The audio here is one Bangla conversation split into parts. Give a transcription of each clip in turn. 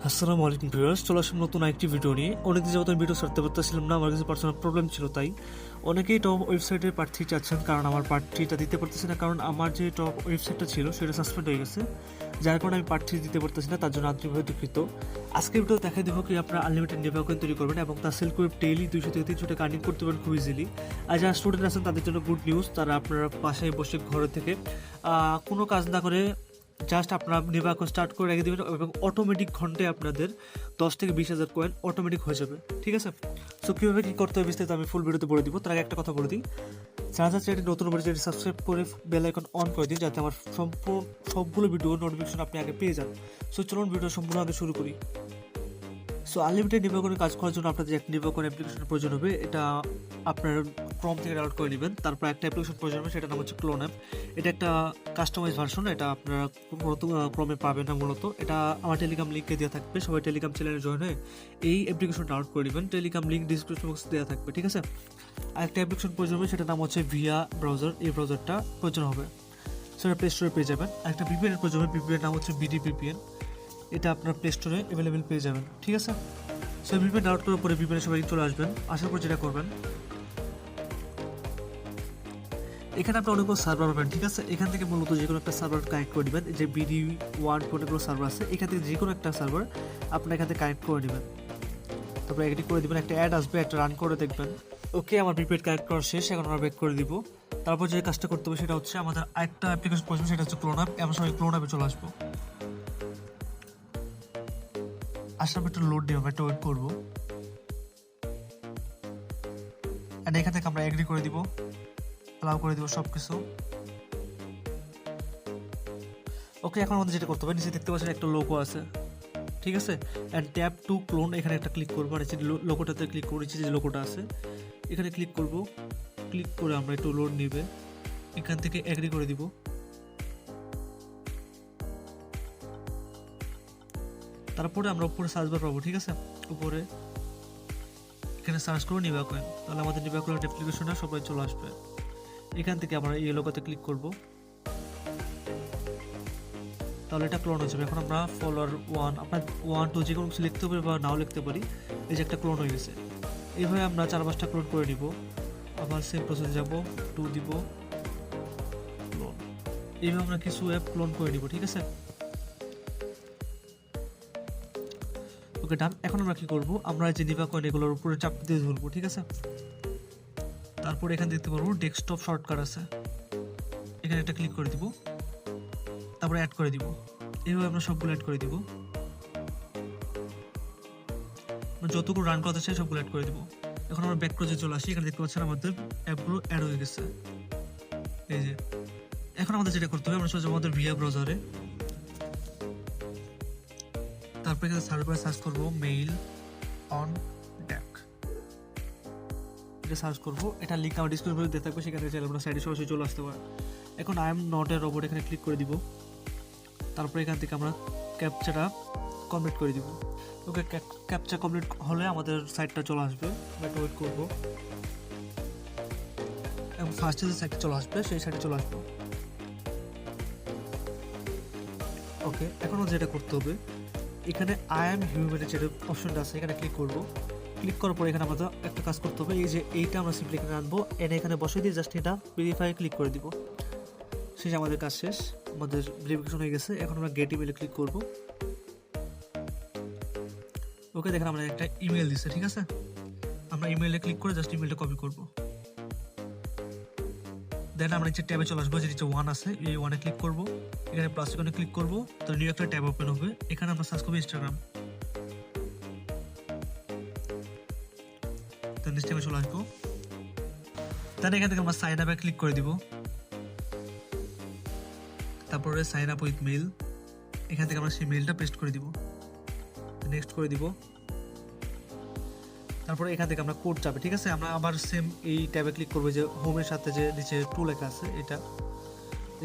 আসসালামু আলাইকুম ভিউয়ার্স, চলে আসলাম নতুন একটি ভিডিও নিয়ে। অনেকদিন যাবত আমি ভিডিও ছাড়তে পারতেছিলাম না, আমার কাছে পার্সোনাল প্রবলেম ছিল। তাই অনেকেই টপ ওয়েবসাইটের পার্ট 3 চাচ্ছেন, কারণ আমার পার্ট 3টা দিতে পারতেছি না, কারণ আমার যে টপ ওয়েবসাইটটা ছিল সেটা সাসপেন্ড হয়ে গেছে, যার কারণে আমি পার্ট 3 দিতে পারতেছি না। তার জন্য আন্তরিকভাবে দুঃখিত। আজকে ভিডিও দেখাই দেবো কি আপনারা আনলিমিটেড নেটওয়ার্ক কয়েন তৈরি করবেন এবং তার সেল করে ডেইলি 200 থেকে 300 টাকা আর্নিং করতে পারেন খুব ইজিলি। আর যারা স্টুডেন্ট আছেন তাদের জন্য গুড নিউজ, তারা আপনারা বাসায় বসে ঘরে থেকে কোনো কাজ না করে জাস্ট আপনারা নেটওয়ার্ক স্টার্ট করে রেখে দেবেন এবং অটোমেটিক ঘন্টায় আপনাদের 10 থেকে 20,000 কয়েন অটোমেটিক হয়ে যাবে। ঠিক আছে, সো কীভাবে কী করতে হবে বিস্তারিত আমি ফুল ভিডিওতে বলে দিব। তার আগে একটা কথা বলে দিই, যারা চ্যানেলটি নতুন করে চ্যানেলটি সাবস্ক্রাইব করে বেল আইকন অন করে দিন, যাতে আমার সবগুলো ভিডিও নোটিফিকেশন আপনি আগে পেয়ে যান। সো চলুন ভিডিও সম্পূর্ণ আগে শুরু করি। সো আনলিমিটেড নির্বাচনের কাজ করার জন্য আপনাদের একটা নির্বাচন অ্যাপ্লিকেশনের প্রয়োজন হবে। এটা আপনার ক্রোম থেকে ডাউনলোড করে নেবেন। তারপর একটা অ্যাপ্লিকেশন প্রয়োজন হবে, সেটার নাম হচ্ছে ক্লোন অ্যাপ। এটা একটা কাস্টমাইজ ভার্সন, এটা আপনারা মূলত ক্রোমে পাবেন না। মূলত এটা আমার টেলিগ্রাম লিঙ্কে দেওয়া থাকবে, সবাই টেলিগ্রাম চ্যানেলে জয়েন হয়ে এই অ্যাপ্লিকেশন ডাউনলোড করে নেবেন। টেলিগ্রাম লিঙ্ক ডিসক্রিপশন বক্সে দেওয়া থাকবে। ঠিক আছে, আর একটা অ্যাপ্লিকেশন প্রয়োজন হবে, সেটার নাম হচ্ছে ভিয়া ব্রাউজার। এই ব্রাউজারটা প্রয়োজন হবে, সেটা প্লে স্টোরে পেয়ে যাবেন। আর একটা ভিপিএন প্রয়োজন হবে, ভিপিএন নাম হচ্ছে বিডি ভিপিএন। এটা আপনার প্লে স্টোরে অ্যাভেলেবেল পেয়ে যাবেন। ঠিক আছে, সো ভিপিএন ডাউনলোড করার পরে ভিপিএনে সবাই চলে আসবেন। আসার পর যেটা করবেন, এখানে আপনি অনেকগুলো সার্ভার পাবেন। ঠিক আছে, এখান থেকে মূলত যে কোনো একটা সার্ভার কানেক্ট করে নেবেন। যে BD1 অনেকগুলো সার্ভার আছে, এখান থেকে যে কোনো একটা সার্ভার আপনি এখান থেকে কানেক্ট করে নেবেন। তারপরে এটি করে দেবেন, একটা অ্যাড আসবে, একটা রান করে দেখবেন। ওকে, আমার প্রিপেড কানেক্ট করা শেষ, এখন আমরা ব্যাক করে দিব। তারপর যে কাজটা করতে হবে সেটা হচ্ছে আমাদের আরেকটা অ্যাপ্লিকেশন প্রয়োজন, সেটা হচ্ছে ক্লোন অ্যাপ। আমরা সবাই ক্লোন অ্যাপে চলে আসবো। আসার পর একটু লোড দিয়ে একটা ওয়েট করবো, অ্যান্ড এখান থেকে আমরা এগ্রি করে দিব, অ্যালাউ করে দিব সব কিছু। ওকে, এখন আমাদের যেটা করতে হবে, নিচে দেখতে পাচ্ছেন একটা লোগো আছে। ঠিক আছে, অ্যান্ড ট্যাপ টু ক্লোন, এখানে একটা ক্লিক করবো। নিচে লোগোটাতে ক্লিক করে, নিচে যে লোগোটা আছে এখানে ক্লিক করব। ক্লিক করে আমরা একটু লোড নিবে, এখান থেকে এগ্রি করে দিব। তারপরে আমরা উপরে সার্চ বার পাবো। ঠিক আছে, উপরে এখানে সার্চ করবো নিবা কয়েন, তাহলে আমাদের নিবা কয়েন অ্যাপ্লিকেশনটা সবাই চলে আসবে। এখান থেকে আমরা এই লোগোতে ক্লিক করব, তাহলে এটা ক্লোন হয়ে যাবে। এখন আমরা ফলোয়ার 1, আপনার 1 2 যে কোনো কিছু লিখতে পারি বা নাও লিখতে পারি। এই যে একটা ক্লোন হয়ে গেছে। এইভাবে আমরা 4-5টা ক্লোন করে নিব। আবার সেম প্রসেসে যাব, 2 দিব, ক্লোন। এইভাবে আমরা কিছু অ্যাপ ক্লোন করে নিব। ঠিক আছে, ওকে ডান। এখন আমরা কি করব, আমরা যে নিবা কয়েন এগুলোর উপরে চাপ দিয়ে ধরবো। ঠিক আছে, তারপর এখানে দেখতে পারবো ডেস্কটপ শর্টকাট আছে, এখানে একটা ক্লিক করে দিব, তারপরে অ্যাড করে দিব। এইভাবে আমরা সবগুলো অ্যাড করে দিব, যতগুলো রান করতে চাই সবগুলো অ্যাড করে দিব। এখন আমরা ব্যাক করে চলে আসি, এখানে দেখতে পাচ্ছেন আমাদের অ্যাপগুলো অ্যাড হয়ে গেছে। এই যে এখন আমাদের যেটা করতে হবে, আমরা সোজা আমাদের ভিয়া ব্রাউজারে, তারপরে এখানে সার্ভারে সার্চ করবো মেইল অন ডেক। এটা সার্চ করবো, এটা লিঙ্ক আমার ডিসক্রিপশনে দেওয়া থাকবে, সেখানে চাইলে আমরা সাইডে সরাসরি চলে আসতে পারে। এখন I am not a robot, এখানে ক্লিক করে দিব। তারপরে এখান থেকে আমরা ক্যাপচাটা কমপ্লিট করে দিব। ওকে, ক্যাপচা কমপ্লিট হলে আমাদের সাইটটা চলে আসবে। একটা ওয়েট করবো এবং ফার্স্টে যে সাইটটা চলে আসবে সেই সাইটে চলে আসবো। ওকে, এখনও যেটা করতে হবে, এখানে আই এম হিউম্যানের যেটা অপশনটা আছে এখানে ক্লিক করবো। ক্লিক করার পর এখানে আমাদের একটা কাজ করতে হবে, এই যে এইটা আমরা সিম্পলি এখানে আনবো, এনে এখানে বসে দিয়ে জাস্ট এটা ভেরিফাই ক্লিক করে দিব। শেষ, আমাদের কাজ শেষ, আমাদের ভেরিফিকেশন হয়ে গেছে। এখন আমরা গেট ইমেলে ক্লিক করবো। ওকে, দেখেন আমরা একটা ইমেল দিচ্ছে। ঠিক আছে, আমরা ইমেলে ক্লিক করে জাস্ট ইমেলটা কপি করব। দেন আমরা নিচে ট্যাবে চলে আসবো, যে নিচে 1 আছে, এই 1-এ ক্লিক করব। এখানে প্লাস আইকনে ক্লিক করব, তো নিউ একটা ট্যাব ওপেন হবে। এখানে আমরা সার্চ করবো ইনস্টাগ্রাম। তো নেক্সট ট্যাবে চলে আসবো। দেন এখান থেকে আমরা সাইন আপে ক্লিক করে দিব। তারপরে সাইন আপ উইথ মেইল, এখান থেকে আমরা সেই মেইলটা পেস্ট করে দিব। নেক্সট করে দিব। তারপরে এখান থেকে আমরা কোড যাবে। ঠিক আছে, আমরা আবার সেম এই ট্যাবে ক্লিক করবো, যে হোমের সাথে যে নিচে টু লেখা আছে, এটা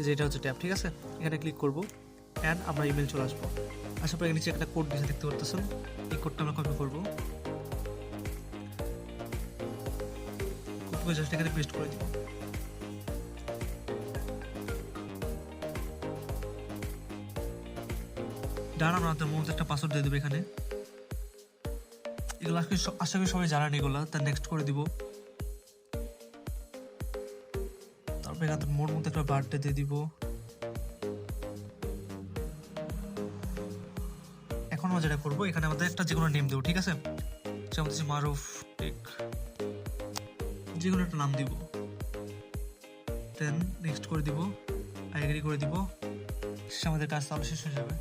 যে এটা হচ্ছে ট্যাব। ঠিক আছে, এখানে ক্লিক করবো অ্যান্ড আমরা ইমেল চলে আসবো। আসার পরে নিচে একটা কোড দিয়েছে, দেখতে পারতেছেন। এই কোডটা আমরা কপি করবো, কপি করে জাস্ট এখানে পেস্ট করে দিব। ডান, আমরা আমাদের মধ্যে একটা পাসওয়ার্ড দিয়ে দেবো এখানে। এগুলো আশা করি সবাই জানেন এগুলো। তার নেক্সট করে দিব। তারপরে এখানে মোর মধ্যে একটা বার্থডে দিয়ে দিব। এখন আমরা যেটা করবো, এখানে আমাদের একটা যে কোনো নেম দেবো, ঠিক আছে? যেমন হচ্ছে মারুফ টেক, যে কোনো একটা নাম দিব। দেন নেক্সট করে দিব, আই এগ্রি করে দিব। আমাদের কাজ তাহলে শেষ হয়ে যাবে।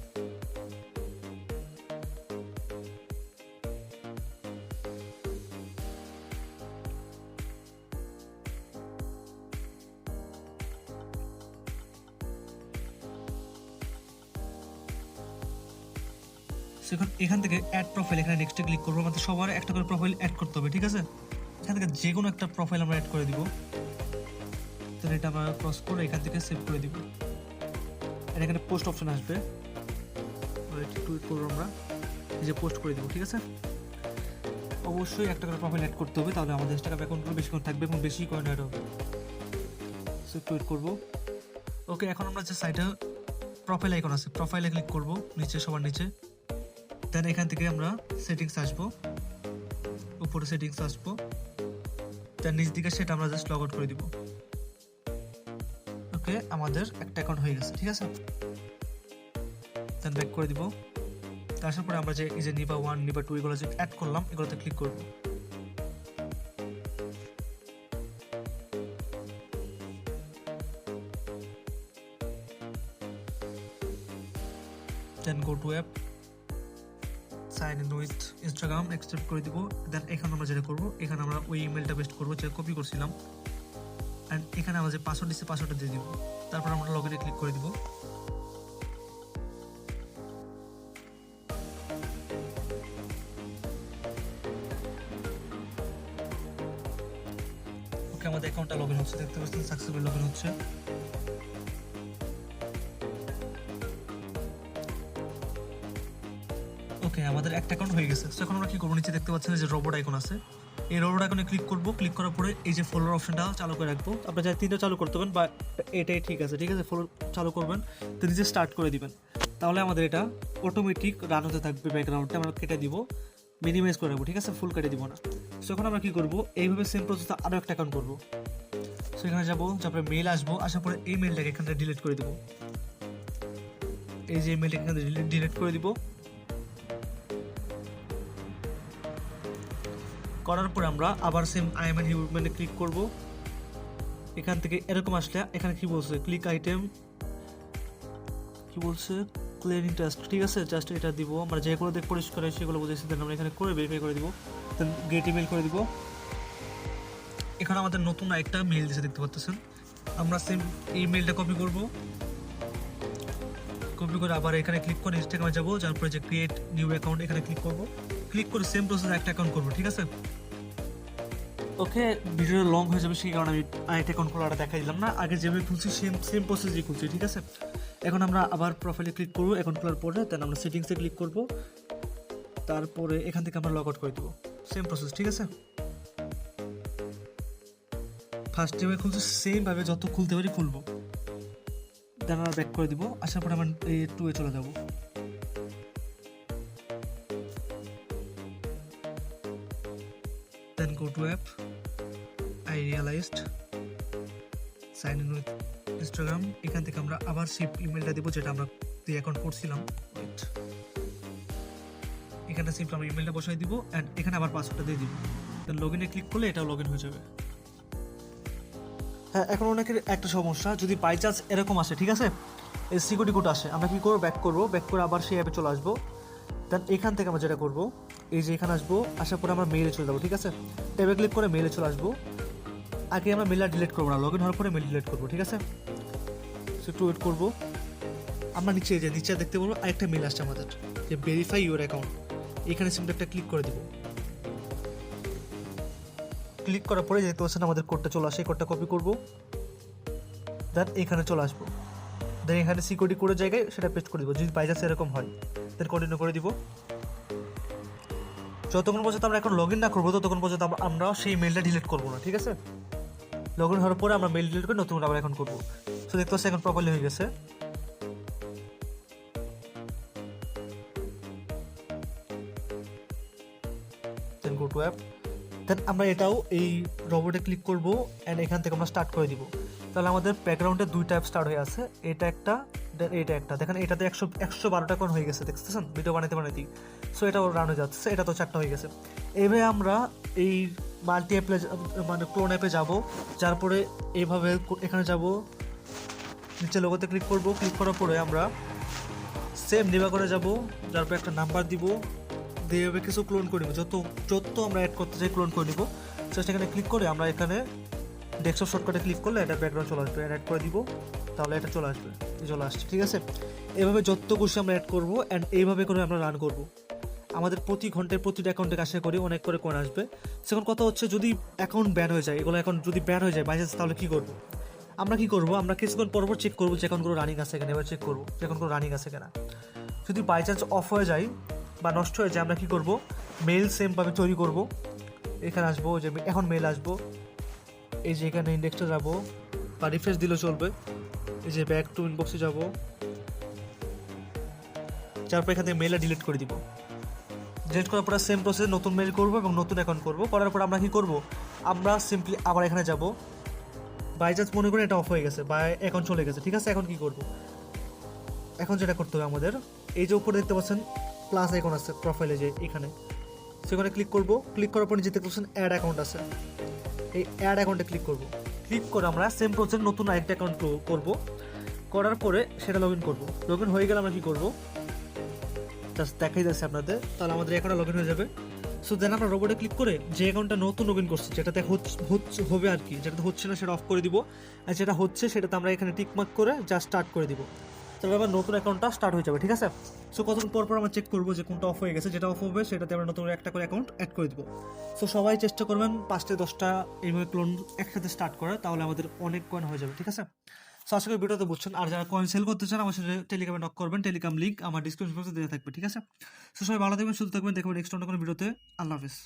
এখন এখান থেকে অ্যাড প্রোফাইল, এখানে নেক্সটে ক্লিক করবো। আমাদের সবার একটা করে প্রোফাইল অ্যাড করতে হবে, ঠিক আছে? এখান থেকে যে কোনো একটা প্রোফাইল আমরা অ্যাড করে দিব। তো এটা আমরা ক্রস করে এখান থেকে সেভ করে দিব। আর এখানে পোস্ট অপশন আসবে, টুইট করবো আমরা, এই যে পোস্ট করে দিব, ঠিক আছে? অবশ্যই একটা করে প্রোফাইল অ্যাড করতে হবে, তাহলে আমাদের ইনস্টাগ্রাম অ্যাকাউন্টগুলো বেশিক্ষণ থাকবে এবং বেশি কয়েন অ্যাড হবে। সো টুইট করবো। ওকে, এখন আমরা যে সাইটে প্রোফাইল আইকন আছে, প্রোফাইলে ক্লিক করবো নিচে, সবার নিচে। দেন এখান থেকে আমরা সেটিংস আসবো, উপরে সেটিংস আসবো। তার নিচ দিকে সেটা আমরা জাস্ট লগ আউট করে দিব। ওকে, আমাদের একটা অ্যাকাউন্ট হয়ে গেছে, ঠিক আছে? দেন ব্যাক করে দিব। তারপরে আমরা যে এই যে নিবা 1 নিবা 2 এগুলো যে অ্যাড করলাম, এগুলোতে ক্লিক করব। Then go to app, sign in with Instagram, accept করে দিব। দেন এখানে আমরা যেটা করব, এখানে আমরা ওই ইমেলটা পেস্ট করব যেটা কপি করছিলাম। অ্যান্ড এখানে আমরা যে পাসওয়ার্ড দিচ্ছি পাসওয়ার্ডটা দিয়ে দিব। তারপর আমরা লগ ইনে ক্লিক করে দিব। ওকে, আমাদের অ্যাকাউন্টটা লগ ইন হচ্ছে, দেখতে পাচ্ছেন সাকসেসফুল লগ ইন হচ্ছে। ওকে, আমাদের একটা অ্যাকাউন্ট হয়ে গেছে। তো এখন আমরা কি করবো, নিচে দেখতে পাচ্ছেন যে রোবট আইকন আছে, এই রোবট আইকনে ক্লিক করব। ক্লিক করার পরে এই যে ফলোয়ার অপশনটা চালু করে রাখবো। আপনারা চাই 3টা চালু করতে পারেন, বা এটাই ঠিক আছে, ঠিক আছে? ফলো চালু করবেন, তো নিজে স্টার্ট করে দিবেন। তাহলে আমাদের এটা অটোমেটিক রান হতে থাকবে ব্যাকগ্রাউন্ডে। আমরা কেটে দিব, মিনিমাইজ করে রাখবো, ঠিক আছে? ফুল কেটে দিব না। সো এখন আমরা কি করব, এইভাবে সেম প্রসেসে আরও একটা অ্যাকাউন্ট করবো। সো এখানে যাবো, তারপরে মেল আসবো, আসার পরে এই মেলটাকে এখান থেকে ডিলিট করে দিব। এই যে মেলটা এখান থেকে ডিলিট করে দিব। করার পরে আমরা আবার সেম আইএমএন হিউম্যানে ক্লিক করব। এখান থেকে এরকম আসলে এখানে কি বলছে, ক্লিক আইটেম, কি বলছে, ক্লিয়ারিং টাস্ক, ঠিক আছে? জাস্ট এটা দিব। আমরা যেগুলো দেখ পরিষ্কার হয় সেগুলো বুঝেছি, দেন আমরা এখানে করে ভেরিফাই করে দিব। দেন গেট ইমেল করে দিব। এখানে আমাদের নতুন একটা মেল দিয়েছে, দেখতে পাচ্ছেন। আমরা সেম এই মেলটা কপি করব। কপি করে আবার এখানে ক্লিক করে ইনস্টাগ্রামে যাবো, যার পরে যে ক্রিয়েট নিউ অ্যাকাউন্ট এখানে ক্লিক করব। ক্লিক করে সেম প্রসেস একটা অ্যাকাউন্ট করবো, ঠিক আছে? ওকে, ভিডিও লং হয়ে যাবে, সেই কারণে আমি আরেকটা অ্যাকাউন্ট খোলাটা দেখাই দিলাম না। আগে যেভাবে খুলছি সেম প্রসেসই খুলছি, ঠিক আছে? এখন আমরা আবার প্রোফাইলে ক্লিক করবো অ্যাকাউন্ট খোলার পরে। দেন আমরা সেটিংসে ক্লিক করব। তারপরে এখান থেকে আমরা লগ আউট করে দেবো, সেম প্রসেস, ঠিক আছে? ফার্স্ট যেভাবে খুলছি সেমভাবে যত খুলতে পারি খুলবো। দেন আমরা ব্যাক করে দিব। আসার পরে আমরা এই 2 চলে যাবো। Then go to app, I realised, sign in with Instagram. এখান থেকে আমরা আবার সেই ইমেলটা দেবো যেটা আমরা দিয়ে অ্যাকাউন্ট করছিলাম। এখানে সিম্পল আমরা ইমেলটা বসাই দিব, অ্যান্ড এখানে আবার পাসওয়ার্ডটা দিয়ে দিব। দেন লগ ইনে ক্লিক করলে এটাও লগ ইন হয়ে যাবে। হ্যাঁ, এখন অনেকের একটা সমস্যা, যদি বাই চান্স এরকম আসে, ঠিক আছে, এই সিকিউরিটি কোড আসে, আমরা কী করবো, ব্যাক করবো। ব্যাক করে আবার সেই অ্যাপে চলে আসবো। দেন এখান থেকে আমরা যেটা করবো, এই যে এখানে আসবো, আসার পরে আমরা মেইলে চলে যাবো, ঠিক আছে? ট্যাবে ক্লিক করে মেইলে চলে আসবো। আগে আমরা মেইলটা ডিলিট করবো না, লগ ইন হওয়ার পরে মেইল ডিলিট করবো, ঠিক আছে? সো একটু ওয়েট করবো। আমরা নিচে দেখতে পাবো আরেকটা মেইল আসছে আমাদের, যে ভেরিফাই ইউর অ্যাকাউন্ট। এখানে সিম্পল একটা ক্লিক করে দিব। ক্লিক করার পরে দেখতে পাচ্ছেন আমাদের কোডটা চলে আসে, কোডটা কপি করবো। দেন এখানে চলে আসবো। দেন এখানে সিকিউরিটি কোডের জায়গায় সেটা পেস্ট করে দিব, যদি বাই চান্স এরকম হয়। দেন কন্টিনিউ করে দিব। যতক্ষণ পর্যন্ত আমরা এখন লগ ইন না করবো, ততক্ষণ পর্যন্ত আমরা সেই মেলটা ডিলিট করবো না, ঠিক আছে? লগ ইন হওয়ার পরে আমরা মেল ডিলিট করে নতুন আবার এখন করবো। সো দেখতে পাচ্ছি এখন প্রপারলি হয়ে গেছে। দেন গো টু অ্যাপ, দেন আমরা এটাও এই রোবটে ক্লিক করব অ্যান্ড এখান থেকে আমরা স্টার্ট করে দিব। তাহলে আমাদের ব্যাকগ্রাউন্ডে 2 টাইপ স্টার্ট হয়ে আছে, এটা একটা দেন এটা একটা। দেখেন এটাতে 112টা কোন হয়ে গেছে, দেখতেছেন ভিডিও বানাইতে। সো এটাও রান হয়ে যাচ্ছে, এটা তো 4টা হয়ে গেছে। এইভাবে আমরা এই মাল্টি অ্যাপে মানে ক্লোন অ্যাপে যাব, যার পরে এইভাবে এখানে যাব, নিচে লোগোতে ক্লিক করব, ক্লিক করার পরে আমরা সেম নিবা করে যাব, যার পরে একটা নাম্বার দিব, দিয়ে এভাবে কিছু ক্লোন করে নিব, যত আমরা অ্যাড করতে চাই ক্লোন করে নিব। জাস্ট এখানে ক্লিক করে আমরা এখানে ডেস্কটপ শর্টকাটে ক্লিক করলে এটা ব্যাকগ্রাউন্ড চলে আসবে, অ্যাড করে দিব, তাহলে এটা চলে আসছে, ঠিক আছে। এভাবে যত খুশি আমরা অ্যাড করবো অ্যান্ড এইভাবে করে আমরা রান করব। আমাদের প্রতি ঘন্টায় প্রতিটা অ্যাকাউন্টে আশা করি অনেক করে কোন আসবে। সেখানে কথা হচ্ছে যদি অ্যাকাউন্ট ব্যান হয়ে যায়, এগুলো অ্যাকাউন্ট যদি ব্যান হয়ে যায় বাই চান্স, তাহলে কী করবো আমরা? আমরা কিছুক্ষণ পর চেক করবো যে অ্যাকাউন্টগুলো রানিং আছে কিনা। এবার চেক করবো যে অ্যাকাউন্টগুলো রানিং আছে কিনা। যদি বাই চান্স অফ হয়ে যায় বা নষ্ট হয়ে যায়, আমরা কী করবো, মেল সেমভাবে তৈরি করব। এখানে আসবো, যে এখন মেল আসবো, এই যে এখানে ইন্ডেক্সটা যাবো বা রিফ্রেশ দিলেও চলবে। এই যে ব্যাক টু ইনবক্সে যাবো, তারপর এখান থেকে মেলটা ডিলিট করে দিব। ডিলিট করার পর সেম প্রসেসে নতুন মেল করবো এবং নতুন অ্যাকাউন্ট করবো। করার পর আমরা কী করবো, আমরা সিম্পলি আবার এখানে যাব। বাই চান্স মনে করি এটা অফ হয়ে গেছে বা অ্যাকাউন্ট চলে গেছে, ঠিক আছে। এখন কী করবো, এখন যেটা করতে হবে আমাদের, এই যে উপরে দেখতে পাচ্ছেন প্লাস আইকন আছে প্রোফাইলে, যে এখানে সেখানে ক্লিক করবো। ক্লিক করার পর নিচে দেখতে পাচ্ছেন অ্যাড অ্যাকাউন্ট আছে, এই অ্যাড অ্যাকাউন্টে ক্লিক করবো। ক্লিক করে আমরা সেম প্রসেস নতুন আরেকটা অ্যাকাউন্ট করবো। করার পরে সেটা লগ ইন করবো। লগ ইন হয়ে গেলে আমরা কী করবো, জাস্ট দেখাই যাচ্ছে আপনাদের, তাহলে আমাদের অ্যাকাউন্টে লগ ইন হয়ে যাবে। সো দেন আমরা রোবটে ক্লিক করে যে অ্যাকাউন্টটা নতুন লগ ইন করছি, যেটাতে হবে আর কি, যেটাতে হচ্ছে না সেটা অফ করে দিব, আর যেটা হচ্ছে সেটাতে আমরা এখানে টিকমার্ক করে জাস্ট স্টার্ট করে দিব। তাহলে আবার নতুন অ্যাকাউন্টটা স্টার্ট হয়ে যাবে, ঠিক আছে। সো কতক্ষণ পর আমরা চেক করবো যে কোনটা অফ হয়ে গেছে। যেটা অফ হবে সেটাতে আমরা নতুন একটা করে অ্যাকাউন্ট অ্যাড করে দিব। সো সবাই চেষ্টা করবেন 5-10টা এইভাবে ক্লোন একসাথে স্টার্ট করা, তাহলে আমাদের অনেক কয়েন হয়ে যাবে, ঠিক আছে। সো আশা করি ভিডিওতে বুঝছেন। আর যারা কয়েন সেল করতে চান আমার সাথে টেলিগ্রামে নক করবেন, টেলিগ্রাম লিঙ্ক আমার ডিসক্রিপশন বক্সে দেওয়া থাকবে, ঠিক আছে। সো সবাই ভালো থাকবেন, সুস্থ থাকবেন, দেখবেন নেক্সট অন্য কোনো ভিডিওতে। আল্লাহ হাফিজ।